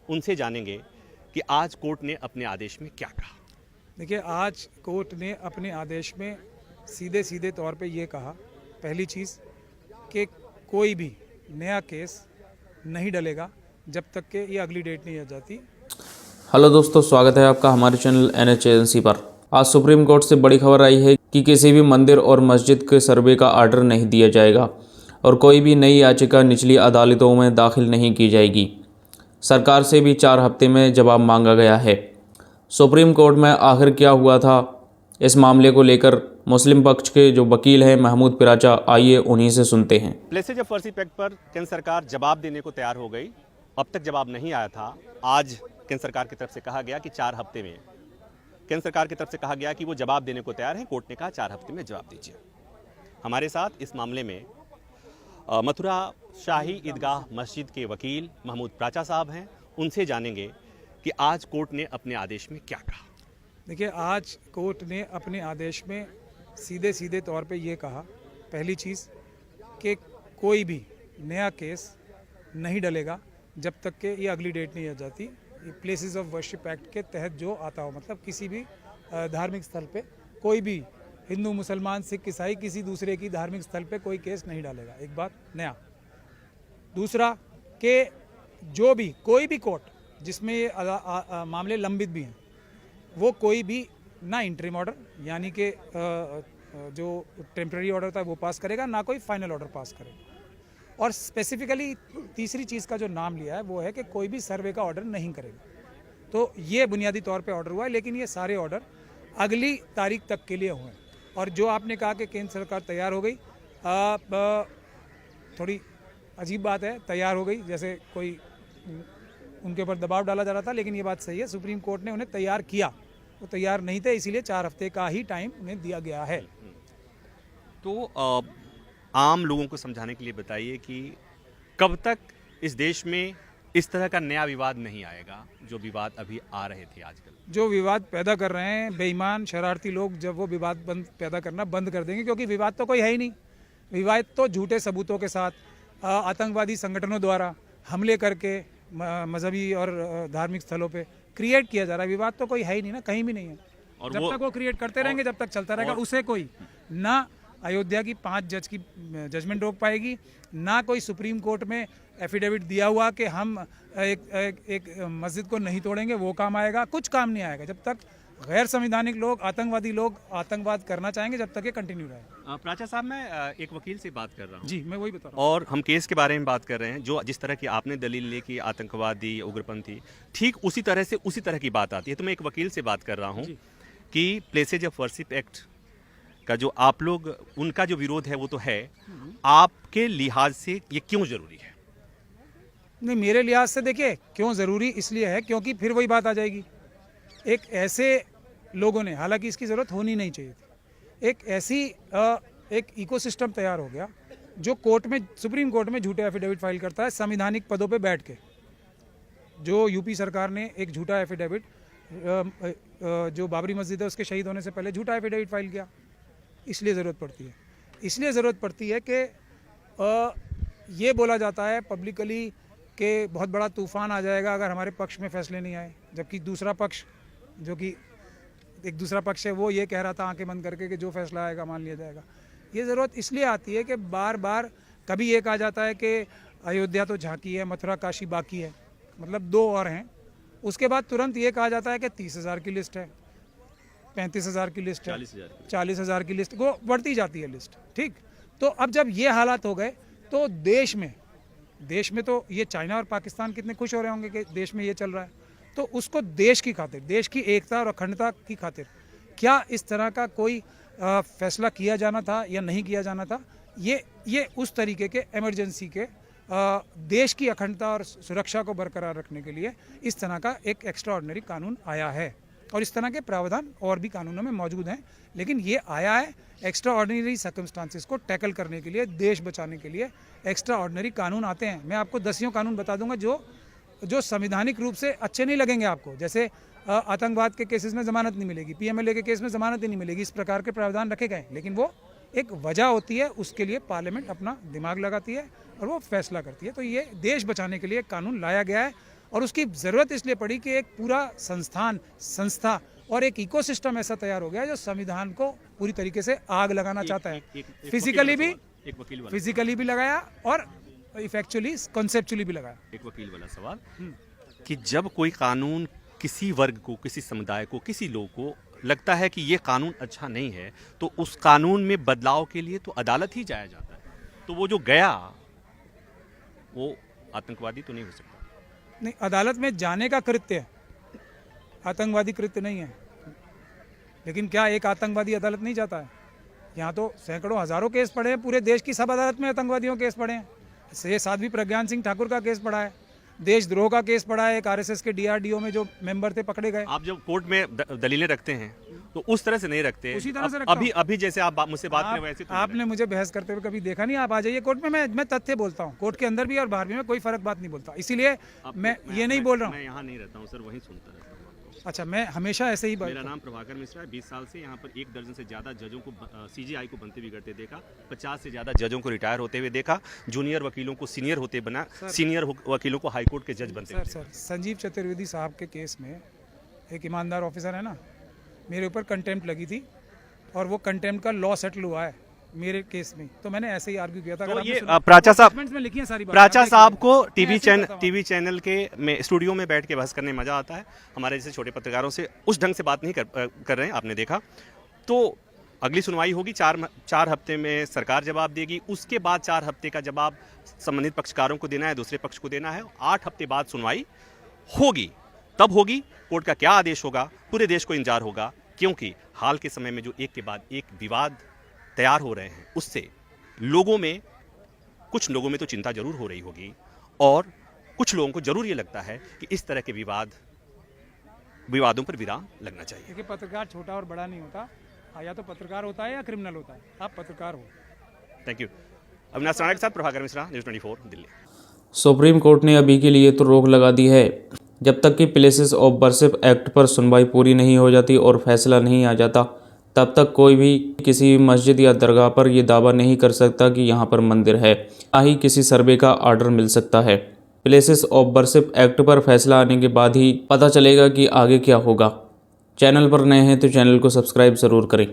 उनसे जानेंगे कि आज कोर्ट ने अपने आदेश में क्या कहा। देखिए, आज कोर्ट ने अपने आदेश में सीधे सीधे तौर पे ये कहा, पहली चीज़ कि कोई भी नया केस नहीं डलेगा जब तक कि ये अगली डेट नहीं आ जाती। हेलो दोस्तों, स्वागत है आपका हमारे चैनल NH एजेंसी पर। आज सुप्रीम कोर्ट से बड़ी खबर आई है कि किसी भी मंदिर और मस्जिद के सर्वे का आर्डर नहीं दिया जाएगा और कोई भी नई याचिका निचली अदालतों में दाखिल नहीं की जाएगी। सरकार से भी 4 हफ्ते में जवाब मांगा गया है। सुप्रीम कोर्ट में आखिर क्या हुआ था, इस मामले को लेकर मुस्लिम पक्ष के जो वकील हैं महमूद पिराचा, आइए उन्हीं से सुनते हैं। प्लेसेज ऑफ वर्शिप एक्ट पर केंद्र सरकार जवाब देने को तैयार हो गई। अब तक जवाब नहीं आया था। आज केंद्र सरकार की तरफ से कहा गया कि 4 हफ्ते में, केंद्र सरकार की तरफ से कहा गया कि वो जवाब देने को तैयार है। कोर्ट ने कहा 4 हफ्ते में जवाब दीजिए। हमारे साथ इस मामले में मथुरा शाही ईदगाह मस्जिद के वकील महमूद पिराचा साहब हैं। उनसे जानेंगे कि आज कोर्ट ने अपने आदेश में क्या कहा। देखिए, आज कोर्ट ने अपने आदेश में सीधे सीधे तौर पे ये कहा, पहली चीज़ कि कोई भी नया केस नहीं डलेगा जब तक कि ये अगली डेट नहीं आ जाती। ये प्लेसेस ऑफ वर्शिप एक्ट के तहत जो आता हो, मतलब किसी भी धार्मिक स्थल पे कोई भी हिंदू, मुसलमान, सिख, ईसाई किसी दूसरे की धार्मिक स्थल पे कोई केस नहीं डालेगा। एक बात नया। दूसरा कि जो भी कोई भी कोर्ट जिसमें ये मामले लंबित भी हैं, वो कोई भी ना इंटरिम ऑर्डर यानी कि जो टेम्पररी ऑर्डर था वो पास करेगा, ना कोई फाइनल ऑर्डर पास करेगा। और स्पेसिफिकली तीसरी चीज़ का जो नाम लिया है वो है कि कोई भी सर्वे का ऑर्डर नहीं करेगा। तो ये बुनियादी तौर पे ऑर्डर हुआ है, लेकिन ये सारे ऑर्डर अगली तारीख तक के लिए हुए हैं। और जो आपने कहा कि केंद्र सरकार तैयार हो गई, थोड़ी अजीब बात है, तैयार हो गई जैसे कोई उनके ऊपर दबाव डाला जा रहा था, लेकिन ये बात सही है, सुप्रीम कोर्ट ने उन्हें तैयार किया। वो तैयार नहीं थे, इसीलिए 4 हफ्ते का ही टाइम उन्हें दिया गया है। तो आम लोगों को समझाने के लिए बताइए कि कब तक इस देश में इस तरह का नया विवाद नहीं आएगा जो विवाद अभी आ रहे थे आजकल। जो विवाद पैदा कर रहे हैं बेईमान शरारती लोग, जब वो विवाद पैदा करना बंद कर देंगे, क्योंकि विवाद तो कोई है ही नहीं। विवाद तो झूठे सबूतों के साथ आतंकवादी संगठनों द्वारा हमले करके मजहबी और धार्मिक स्थलों पे क्रिएट किया जा रहा है। विवाद तो कोई है ही नहीं ना, कहीं भी नहीं है। और जब तक वो क्रिएट करते रहेंगे, जब तक चलता रहेगा, उसे कोई ना अयोध्या की 5 जज की जजमेंट रोक पाएगी, ना कोई सुप्रीम कोर्ट में एफिडेविट दिया हुआ कि हम एक मस्जिद को नहीं तोड़ेंगे, वो काम आएगा। कुछ काम नहीं आएगा जब तक गैर संवैधानिक लोग, आतंकवादी लोग आतंकवाद करना चाहेंगे, जब तक ये कंटिन्यू रहेगा। पिराचा साहब, मैं एक वकील से बात कर रहा हूँ। जी, मैं वही बता रहा हूँ। और हम केस के बारे में बात कर रहे हैं, जो जिस तरह की आपने दलील ली कि आतंकवादी, उग्रपंथी, ठीक उसी तरह की बात आती है। तो मैं एक वकील से बात कर रहा हूँ कि प्लेसेज ऑफ वर्शिप एक्ट का जो आप लोग, उनका जो विरोध है वो तो है, आपके लिहाज से ये क्यों जरूरी है? नहीं, मेरे लिहाज से देखिए क्यों ज़रूरी इसलिए है क्योंकि फिर वही बात आ जाएगी। एक ऐसे लोगों ने, हालांकि इसकी ज़रूरत होनी नहीं चाहिए थी, एक ऐसी एक इकोसिस्टम तैयार हो गया जो कोर्ट में, सुप्रीम कोर्ट में झूठे एफिडेविट फाइल करता है संवैधानिक पदों पे बैठ के। जो यूपी सरकार ने एक झूठा एफिडेविट, जो बाबरी मस्जिद है उसके शहीद होने से पहले झूठा एफिडेविट फाइल किया। इसलिए ज़रूरत पड़ती है कि ये बोला जाता है पब्लिकली कि बहुत बड़ा तूफान आ जाएगा अगर हमारे पक्ष में फैसले नहीं आए, जबकि दूसरा पक्ष, जो कि एक दूसरा पक्ष है, वो ये कह रहा था आंखें बंद करके कि जो फैसला आएगा मान लिया जाएगा। ये ज़रूरत इसलिए आती है कि बार बार कभी ये कहा जाता है कि अयोध्या तो झांकी है, मथुरा काशी बाकी है, मतलब 2 और हैं। उसके बाद तुरंत ये कहा जाता है कि 30,000 की लिस्ट है, 35,000 की लिस्ट है, 40,000 की लिस्ट, वो बढ़ती जाती है लिस्ट। ठीक, तो अब जब ये हालात हो गए तो देश में तो ये चाइना और पाकिस्तान कितने खुश हो रहे होंगे कि देश में ये चल रहा है। तो उसको देश की खातिर, देश की एकता और अखंडता की खातिर क्या इस तरह का कोई फैसला किया जाना था या नहीं किया जाना था, ये उस तरीके के इमरजेंसी के देश की अखंडता और सुरक्षा को बरकरार रखने के लिए इस तरह का एक एक्स्ट्रा ऑर्डिनरी कानून आया है। और इस तरह के प्रावधान और भी कानूनों में मौजूद हैं, लेकिन ये आया है एक्स्ट्रा ऑर्डिनरी सर्कमस्टांसिस को टैकल करने के लिए, देश बचाने के लिए एक्स्ट्रा ऑर्डिनरी कानून आते हैं। मैं आपको 10 कानून बता दूंगा जो संवैधानिक रूप से अच्छे नहीं लगेंगे आपको, जैसे आतंकवाद के केसेस में जमानत नहीं मिलेगी, PMLA के केस में जमानत ही नहीं मिलेगी, इस प्रकार के प्रावधान रखे गए। लेकिन वो एक वजह होती है, उसके लिए पार्लियामेंट अपना दिमाग लगाती है और वो फैसला करती है। तो ये देश बचाने के लिए कानून लाया गया है और उसकी ज़रूरत इसलिए पड़ी कि एक पूरा संस्था और एक इकोसिस्टम ऐसा तैयार हो गया जो संविधान को पूरी तरीके से आग लगाना चाहता है। फिजिकली भी लगाया और इफेक्चुअली कॉन्सेप्चुअली भी लगाया। एक वकील वाला सवाल कि जब कोई कानून किसी वर्ग को, किसी समुदाय को, किसी लोग को लगता है कि ये कानून अच्छा नहीं है, तो उस कानून में बदलाव के लिए तो अदालत ही जाया जाता है। तो वो जो गया वो आतंकवादी तो नहीं हो सकता। नहीं, अदालत में जाने का कृत्य है, आतंकवादी कृत्य नहीं है। लेकिन क्या एक आतंकवादी अदालत नहीं जाता है? यहाँ तो सैकड़ों हजारों केस पड़े हैं, पूरे देश की सब अदालत में आतंकवादियों के केस पड़े हैं। ये साध्वी प्रज्ञान सिंह ठाकुर का केस पड़ा है, देशद्रोह का केस पड़ा है, एक आरएसएस के डीआरडीओ में जो मेंबर थे पकड़े गए। आप जब कोर्ट में दलीलें रखते हैं तो उस तरह से नहीं रखते। उसी तरह से रखता हूं। अभी जैसे आप मुझसे बात करें वैसे तो नहीं आपने मुझे बहस करते हुए कभी देखा नहीं। आप आ जाइए कोर्ट में, मैं तथ्य बोलता हूँ, कोर्ट के अंदर भी और बाहर भी, मैं कोई फर्क बात नहीं बोलता। इसीलिए मैं ये नहीं बोल रहा हूँ। मैं यहाँ नहीं रहता हूँ सर, वहीं सुनता रहता हूँ आपको। अच्छा, मैं हमेशा ऐसे ही मेरा नाम प्रभाकर मिश्रा है। 20 साल से यहाँ पर 1 दर्जन से ज़्यादा जजों को सीजेआई को बनते बिगड़ते देखा, 50 से ज़्यादा जजों को रिटायर होते हुए देखा, जूनियर वकीलों को सीनियर होते बना, सीनियर वकीलों को हाईकोर्ट के जज बनते सर संजीव चतुर्वेदी साहब के केस में एक ईमानदार ऑफिसर है ना, मेरे ऊपर कंटेम्प्ट लगी थी और वो कंटेम्प्ट का लॉ सेटल हुआ है मेरे केस में। तो मैंने ऐसे ही आर्ग्यू किया था। तो ये प्राचा साहब को टीवी चैनल के में स्टूडियो में बैठ के बहस करने में मजा आता है। हमारे जैसे छोटे पत्रकारों से उस ढंग से बात नहीं कर रहे हैं, आपने देखा। तो अगली सुनवाई होगी, 4 हफ्ते में सरकार जवाब देगी। उसके बाद 4 हफ्ते का जवाब संबंधित पक्षकारों को देना है, दूसरे पक्ष को देना है। 8 हफ्ते बाद सुनवाई होगी, तब होगी। कोर्ट का क्या आदेश होगा पूरे देश को इंतजार होगा, क्योंकि हाल के समय में जो एक के बाद एक विवाद तैयार हो रहे हैं, उससे कुछ लोगों में तो चिंता जरूर हो रही होगी, और कुछ लोगों को जरूर ये लगता है कि इस तरह के विवादों पर विराम लगना चाहिए। देखिए, पत्रकार छोटा और बड़ा नहीं होता, या तो पत्रकार होता है या क्रिमिनल होता है। आप पत्रकार हो। Thank you. अविनाश राणा के साथ Prabhakar Mishra, news 24 Delhi. Supreme court ने अभी के लिए तो रोक लगा दी है। जब तक कि प्लेसेस ऑफ वर्शिप एक्ट पर सुनवाई पूरी नहीं हो जाती और फैसला नहीं आ जाता, तब तक कोई भी किसी मस्जिद या दरगाह पर ये दावा नहीं कर सकता कि यहाँ पर मंदिर है, ना ही किसी सर्वे का आर्डर मिल सकता है। प्लेसेस ऑफ वर्शिप एक्ट पर फैसला आने के बाद ही पता चलेगा कि आगे क्या होगा। चैनल पर नए हैं तो चैनल को सब्सक्राइब ज़रूर करें।